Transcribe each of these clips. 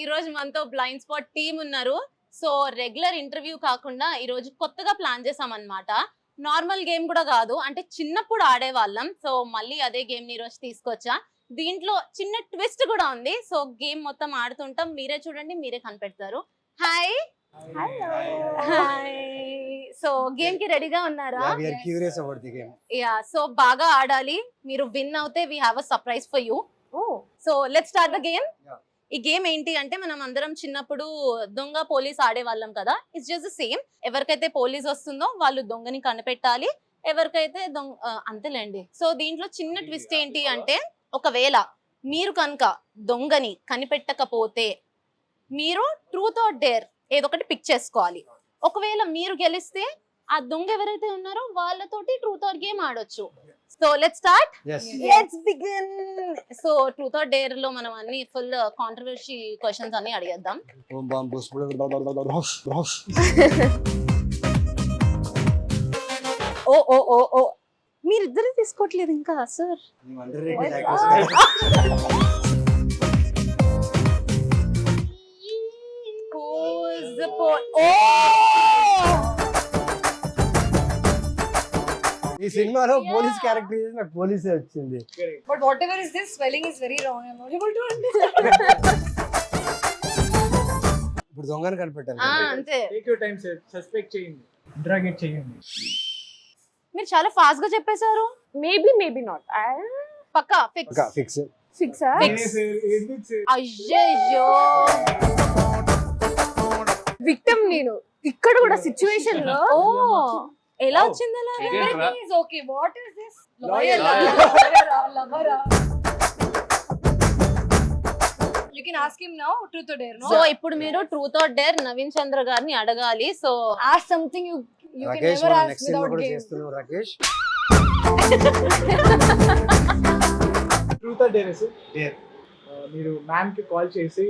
ఈ రోజు మనతో బ్లైండ్ స్పాట్ టీమ్ ఉన్నారు. సో రెగ్యులర్ ఇంటర్వ్యూ కాకుండా ఈ రోజు కొత్తగా ప్లాన్ చేసాం అన్నమాట. నార్మల్ గేమ్ కూడా కాదు, అంటే చిన్నప్పుడు ఆడేవాళ్ళం. సో మళ్ళీ అదే గేమ్ ని ఈ రోజు తీసుకొచ్చా. దీంట్లో చిన్న ట్విస్ట్ కూడా ఉంది. సో గేమ్ మొత్తం ఆడుతుంటాం, మీరే చూడండి, మీరే కనిపెడతారు. Hi hi. సో గేమ్ కి రెడీగా ఉన్నారా? Yeah, we are curious about the game. Yeah, so బాగా ఆడాలి. మీరు విన్ అవుతే we have a surprise for you. So let's start the game. Yeah. ఈ గేమ్ ఏంటి అంటే, మనం అందరం చిన్నప్పుడు దొంగ పోలీస్ ఆడేవాళ్ళం కదా. It's just same. ఎవరికైతే పోలీస్ వస్తుందో వాళ్ళు దొంగని కనిపెట్టాలి, ఎవరికైతే అంతేలేండి. సో దీంట్లో చిన్న ట్విస్ట్ ఏంటి అంటే, ఒకవేళ మీరు కనుక దొంగని కనిపెట్టకపోతే మీరు ట్రూత్ ఆర్ డేర్ ఏదో ఒకటి పిక్ చేసుకోవాలి. ఒకవేళ మీరు గెలిస్తే ఆ దొంగ ఎవరైతే ఉన్నారో వాళ్ళతోటి ట్రూత్ ఆర్ గేమ్ ఆడొచ్చు. So let's start. Yes. Let's begin. So truth or dare లో మనం అన్ని ఫుల్ కాంట్రవర్సీ క్వశ్చన్స్ అన్ని అడిగేద్దాం. Boom, bam, boost, rush, rush. ఓ ఓ ఓ ఓ, మీరిద్దరు తీసుకోవట్లేదు ఇంకా సార్. You underrated actors. ఈ సినిమాలో పోలీస్ క్యారెక్టర్ చేసి నాకు పోలీసే వచ్చింది. But whatever is this, spelling is very wrong. I'm not able to understand. ఇప్పుడు దొంగని కనిపెట్టాలి. అంతే. Take your time sir, suspect చేయండి, ఇంటరాగేట్ చేయండి. మీరు చాలా ఫాస్ట్ గా చెప్పేశారు. Maybe not. పక్కా ఫిక్స్. ఫిక్స్. Fix. అయ్యయ్యో, విక్టిమ్ నేను ఇక్కడ కూడా సిచ్యువేషన్ లో. ఓ ఎలా వచ్చింది అలా? Everything is okay. What is this? Lawyer. Lover. You can ask him now. Truth or dare? No. So ఇప్పుడు మీరు ట్రూత్ ఆర్ డేర్ నవీన్ చంద్ర గారిని అడగాలి. So Ask something you can Rakesh never మనం ask నెక్స్ట్ సినిమా without కూడా game. చేస్తున్నాం. Rakesh truth or dare sir? Dare. మీరు ma'am కి call చేసి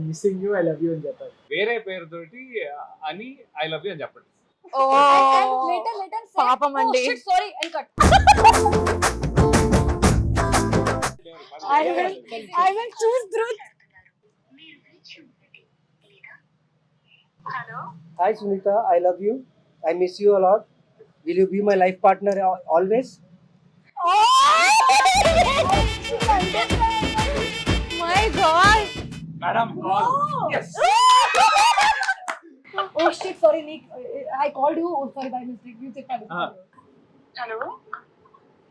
missing you, I love you అని చెప్పాలి. వేరే పేరుతోటి అని ఐ లవ్ యూ అని చెప్పండి. ఓ And later say, పాపం oh అండి. shit, sorry, and cut. I will choose truth. Hi Sunita, I love you. I miss you a lot. Will you be my life partner always? My God. Madam call. yes. Oh shit, sorry Nick. I called you. Oh, sorry, by mistake. You said pardon. Hello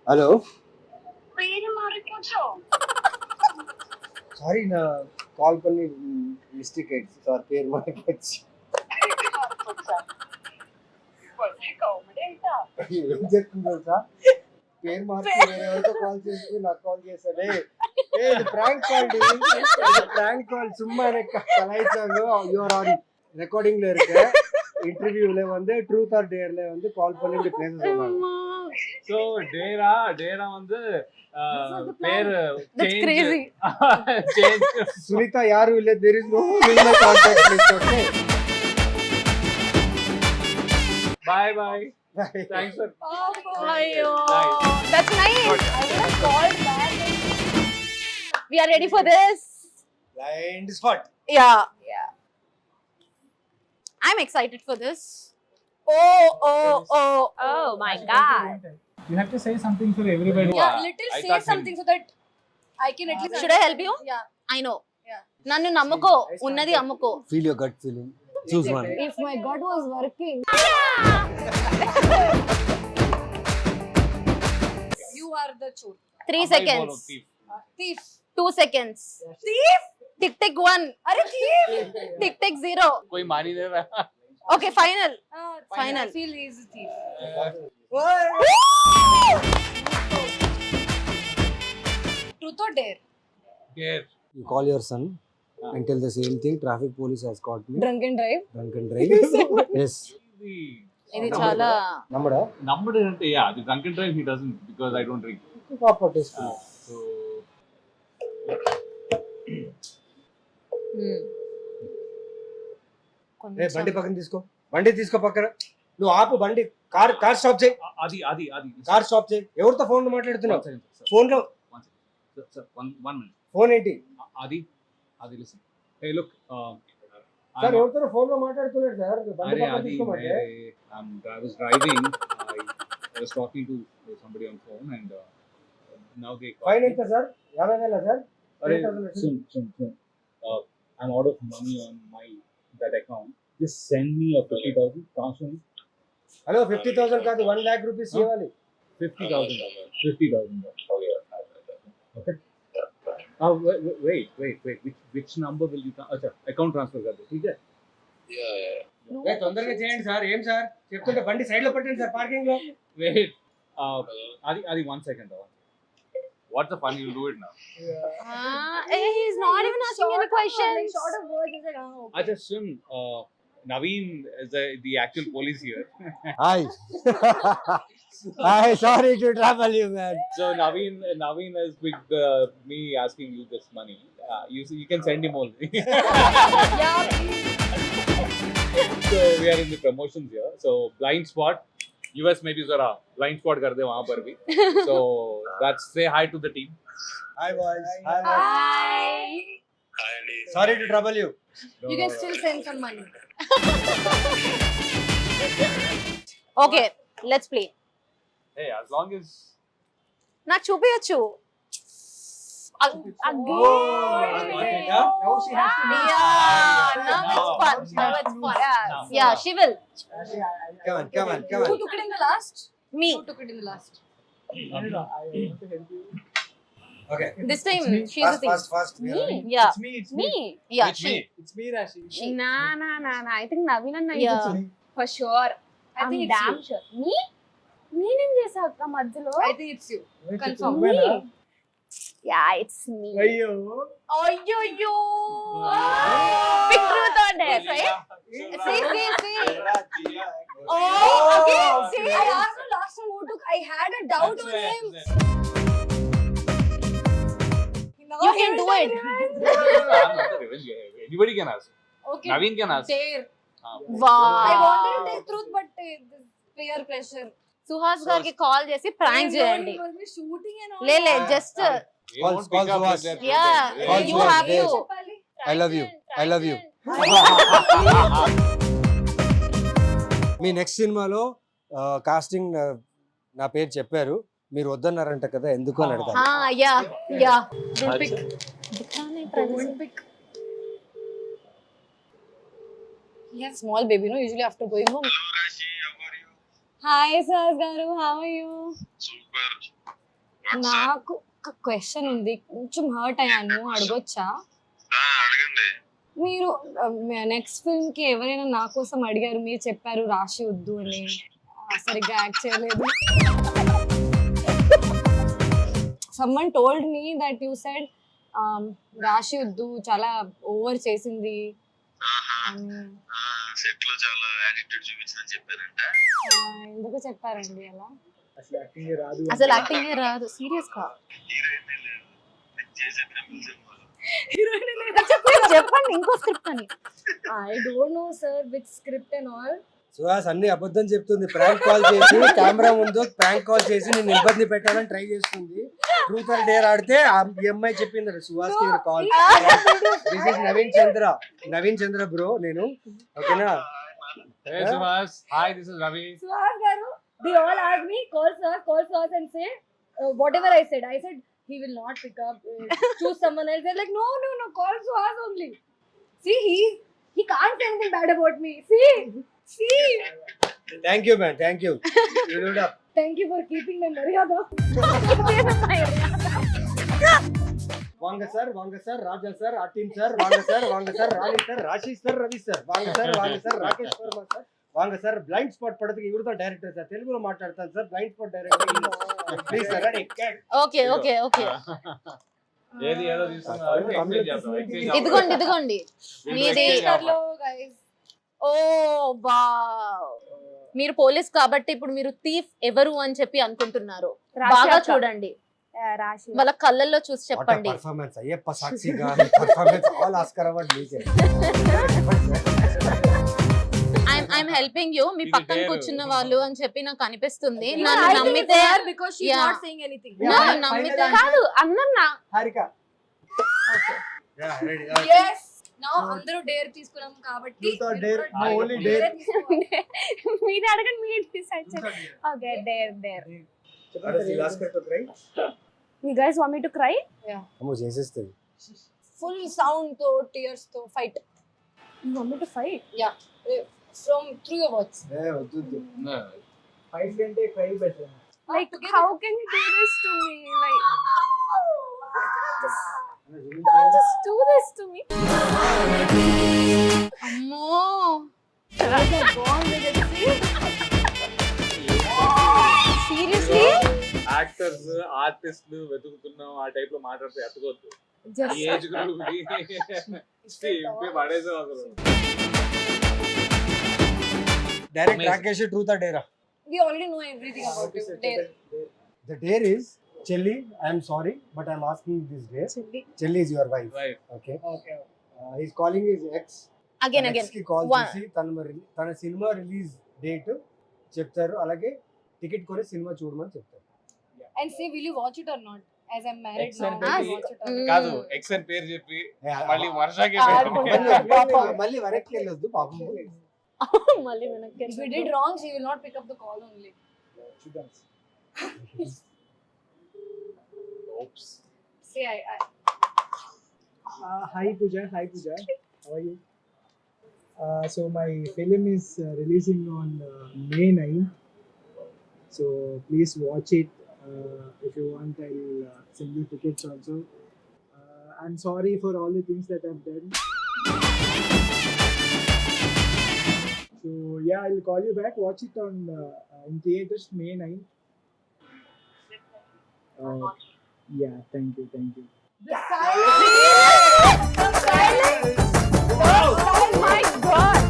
hello. పేరు మారిపోచో sorry, నా call పని mistake అయింది sir. పేరు మార్కొచ్చి comedy అంటా ఏం చెప్తుందో sir. పేరు మార్చి వేరే ఎవరితో కాల్ చేసి నాకు కాల్ చేశాడే. ఇది ప్రాంక్ కాల్, ప్రాంక్ కాల్. சும்மா எனக்கு கலாய்ச்சாங்க. யூஆர் ஆன் ரெக்கார்டிங்ல இருக்க. இன்டர்வியூல வந்து ட்ரூத் ஆர் டேர்ல வந்து கால் பண்ணி இப்படி பேச சொன்னாங்க. సో డేరా வந்து పేరు That's crazy. చేంజ్. సునీత యారు ಇಲ್ಲ, there is no minimum contact list. Okay, bye bye. Thanks sir. అయ్యో, Nice. That's nice. I would have called back. We are ready for this. blind spot. Yeah, I'm excited for this. Oh my god. You have to say something for everybody. Yeah, little I say thought something so that I can at least. Should I help you? Yeah. I know. Yeah. నన్ను నమ్ముకో, ఉన్నది అమ్ముకో. Feel your gut feeling. Choose one. If my gut was working. You are the truth. 3 అమ్మాయి seconds. బోలో, thief. Thief. 2 seconds. Thief. Tick tick 1. Are thief? Tick tick 0. कोई मानी दे रहा. Okay, final. Final. I feel he is a thief. Truth or dare? Dare. You call your son and tell the same thing. Traffic police has caught me. Drunk and drive. Drunk and drive. Yes. ఇది చాలా నమ్మడా? నమ్మడు అంటే yeah, అది drunk and drive he doesn't because I don't drink. పాప test. So ఏ బండి పక్కన తీసుకో. బండి తీసుకో పక్కన. నువ్వు ఆపు బండి. కార్ స్టాప్ చేయి. అది అది అది కార్ స్టాప్ చేయి. ఎవరితో ఫోన్ మాట్లాడుతున్నావు? ఫోన్ లో వన్ మినిట్. ఫోన్ ఏంటి? అది అది లిసన్. Hey, look. సార్ ఎవరితో ఫోన్ లో మాట్లాడుతున్నాడు సార్ బండి Arey, పక్కన Adi, తీసుకోమంటే I was driving. I was talking to somebody on phone, and now they call fine me. ఎంత sir 50,000 sir Arey, 10,000. soon. I'm out of money on that account. Just send me a 50,000. Transfer me hello 50,000 కాదు 1 lakh rupees ఇవ్వాలి 50,000. 50,000. Okay. Wait. Which number will you? Acha, account transfer कर दो, ठीक है? తొందరగా చేయండి sir ఏం సార్ చెప్తుంటే బండి సైడ్ లో పెట్టండి సార్ పార్కింగ్ లో Wait. Adi, 1 second. What's the fun? You'll do it now. He's not even asking any questions. Short of words, it's like, okay. Acha, soon. Naveen is the actual police here. Hi hi sorry to trouble you man So Naveen has picked me asking you this money. You can send him only. So we are in the promotions here. So blind spot. US में भी जरा blind spot कर दे वहाँ पर भी. So that's say hi to the team. Hi boys Hi. Sorry to trouble you You can still send some money. Okay, let's play. Hey, as long as నాకు చూపించచ్చు Yeah, she will. Come on Who took it in the last? Me. Who took it in the last? I want to help you. Okay This time It's me. she's the thing. Fast Yeah, It's me. yeah, It's she. me. It's me, Rashi. Nah. I think Naveen and Yeah. for sure. I think I'm it's damn you. sure. Me? నేనేం చేసా అక్క మధ్యలో? I think it's you. Confirm. Me? Yeah, it's me. అయ్యో అయ్యో Big truth or dare, right? See. Oh, again, see. I asked him last time who took. I had a doubt on him. Now You he can do will it. I'm not a revenge guy. Anybody can ask. Okay. Naveen can ask. Dare. Wow. I wanted to take truth, but this peer pressure. Suhas గారికి call చేసి prank చేయండి. He must be shooting and all. లే just They won't Call pick up Suhas. with their Yeah, children. Call you Suhas, have there. to. Chapali. I love you. Me next సినిమాలో casting నా పేరు చెప్పారు మీరు వద్దన్నారంట కదా ఎందుకు అని అడగాలి yeah Don't pick. Don't pick. He has small baby, no? Usually after going home. Hi, Sir Garu. How are you? Super. నాకు ఒక క్వశ్చన్ ఉంది కొంచెం హర్ట్ అయ్యాను అడగొచ్చా అడగండి. మీరు నెక్స్ట్ ఫిల్మ్ కి ఎవరైనా నా కోసం అడిగారు మీరు చెప్పారు రాశి వద్దు అని సరిగ్గా యాక్ట్ చేయలేదు someone told me that you said రాశి వద్దు చాలా ఓవర్ చేసింది సెట్ లో చాలా యాటిట్యూడ్ చూపించిందని చెప్పారంట. ఎందుకు చెప్పారండి అలా అసలు యాక్టింగ్ రాదు. అసలు యాక్టింగ్ రాదు సీరియస్ గా హీరోయిన్ లేదు చేసే సినిమాలో. చెప్పండి ఇంకో స్క్రిప్ట్ అని I don't know sir which script and all. Suhas అన్ని అబద్ధం చెప్తుంది ప్రాంక్ కాల్ చేసి కెమెరా ముందు ప్రాంక్ కాల్ చేసి నేను ఇబ్బంది పెట్టాలని ట్రై చేస్తుంది ట్రూత్ ఆర్ డేర్ ఆడితే ఈ అమ్మాయి చెప్పింది సుహాస్ కి call this is Naveen Chandra bro నేను ఓకేనా Hey, Suhas. Hi, this is Ravi. Suhas Garu, they all ask me, call Suhas and say whatever I said. I said he will not pick up. Choose someone else. They're like, no, call Suhas only. See, he can't say anything bad about me. See. Thank you man thank you Thank you for keeping my maryada. Vanga sir Raja sir అటీన్ sir Vanga sir Rani sir Rashi sir Ravi sir Vanga sir Rakesh Varma sir Vanga sir blind spot పడతకి ఇవరుతో director sir తెలుగులో మాట్లాడతాను sir blind spot director please sir ready okay ఏది ఏదో తీసుకున్నా exchange చేద్దాం. ఇదిగోండి మీది Hello guys. ఓ బా మీరు పోలీస్ కాబట్టి ఇప్పుడు మీరు థీఫ్ ఎవరు అని చెప్పి అనుకుంటున్నారు బాగా చూడండి రాశి. వాళ్ళ కళ్ళల్లో చూసి చెప్పండి పర్ఫార్మెన్స్ అయ్యప్ప సాక్షిగా పర్ఫార్మెన్స్ ఆల్ ఆస్కర్ అవార్డ్ మీకే ఐఎమ్ హెల్పింగ్ యూ మీ ఇది పక్కన dare. కూర్చున్న వాళ్ళు అని చెప్పి నాకు అనిపిస్తుంది Yeah, నన్ను I think నమ్మితే it's her because she's Yeah. not saying anything. నన్ను నమ్మితే కాదు అందరు నా హారిక రెడీ Yes. Now అందరూ డేర్ తీసుకున్నాం కాబట్టి Truth or dare? No, only dare. మీరు అడగండి మీరు డిసైడ్ చేయండి. Okay dare. Last to try. You guys want me to cry? అమ్మో చేసేస్తుంది. ఫుల్ సౌండ్ తో టీయర్స్ తో fight. You want me to fight? From through your words. వద్దు. Fight కంటే cry better. Like how can you do this to me? Like just do this to me. అమ్మో seriously actors ఆర్టిస్టులు వెతుకుతున్నాం ఆ type లో మాట్లాడితే ఎత్తకొద్దు ఈ age group పడేసాం అసలు. Direct Rakesh truth or dare? We already know everything about you. Dare. The dare is Chelli, I am sorry, but I am asking this dare. Chelli is your wife. Wife. Okay. Okay. He's calling his ex. Again Ex కి call One. చేసి తన cinema release date చెప్తారు, అలాగే ticket కొని cinema చూడమని చెప్తారు. And say, will you watch it or not? As I'm married Ex now, and will baby. you watch it or not? కాదు X అని పేరు చెప్పి మళ్ళీ వర్షాకి మళ్ళీ వెనక్కి వెళ్ళొద్దు పాపం. మళ్ళీ వెనక్కి If you did wrong, she will not pick up the call only. She does. Say, Hi Pooja. How are you? So my film is releasing on May 9th. So please watch it. If you want, I'll send you tickets also. I'm sorry for all the things that I've done. So yeah, I'll call you back. Watch it on in theaters May 9th. Yeah, thank you. the silence. Oh my god.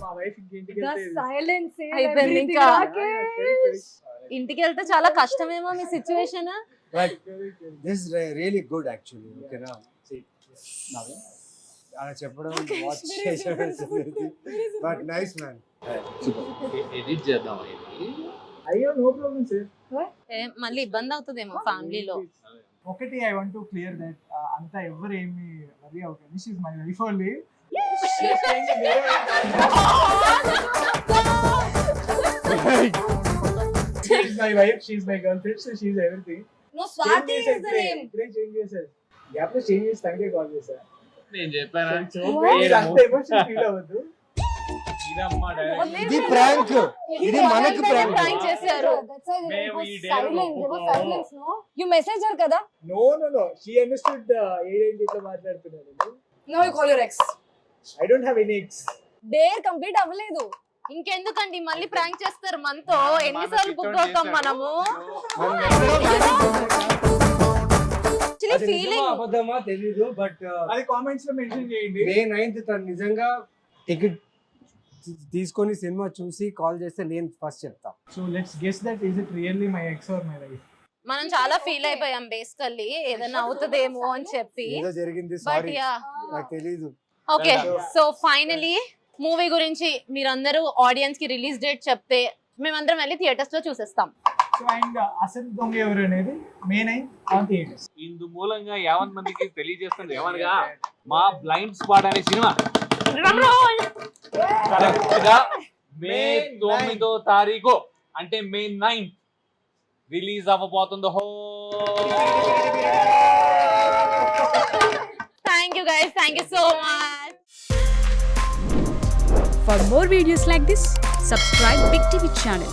My wife The silence says అయిపోయింది everything. ఇంకా. Rakesh. ఇంటికి వెళ్తే చాలా కష్టమేమో మీ situation. But this is really good actually. Okay na. See, అలా చెప్పడం watch చేసడం but nice man. Edit చేద్దాం అయ్యో నో ప్రాబ్లం సార్. మళ్ళీ ఇబ్బంది అవుతుందేమో ఫ్యామిలీలో. ఒకటి I want to clear that అంతా ఎవరు ఏమి వరీ అవుతుంది. She is my wife only. She is my wife, she is my girlfriend, so she is everything. No, Swati is the name. Change చేశారు. గ్యాప్ లో చేంజ్ చేసి తనకే call చేశారు. నేను చెప్పాను అంత ఎమోషన్ ఫీల్ అవ్వద్దు. ఇది ప్రాంక్, ఇది మనకు prank ప్రాంక్. చేశారు. That's why there మేము was ఈ day silence. There was silence, no? You message her kada? No. She understood ఏంటి ఇట్లా మాట్లాడుతున్నారు. Now you call your ex. I don't have any ex. Dare complete అవ్వలేదు. ఇంకెందుకండి మళ్ళీ prank చేస్తారు మనతో. ఎన్నిసార్లు బుక్ అవుతాం మనము. అది నిజమా ఫీలింగ్ అబద్ధమా తెలీదు, బట్ అది కామెంట్స్ లో మెన్షన్ చేయండి. మే 9th తను నిజంగా టికెట్ తీసుకొని సినిమా చూసి కాల్ చేస్తే నేను ఫస్ట్ చెప్తా. So let's guess that is it really my ex or my wife? మనం చాలా ఫీల్ అయిపోయాం బేసికల్లీ ఏదైనా అవుతుందేమో అని చెప్పి. ఏదో జరిగింది, బట్ సారీ యా నాకు తెలీదు. ఓకే సో ఫైనలీ మూవీ గురించి మీరందరూ ఆడియన్స్ కి రిలీజ్ డేట్ చెప్తే మేమందరం వెళ్ళి థియేటర్స్ లో చూసేస్తాం. సో అండ్ అసలు దొంగ ఎవరు అనేది May 9th on theaters. ఇందు మూలంగా 50 మందికి తెలియజేస్తుంది ఏమనగా మా బ్లైండ్ స్పాట్ అనే సినిమా కరెక్ట్ గా మే 9వ తారీఖు అంటే May 9th రిలీజ్ అవ్వబోతుంది. Thank you guys, thank you so much. For more videos like this, subscribe Big TV channel.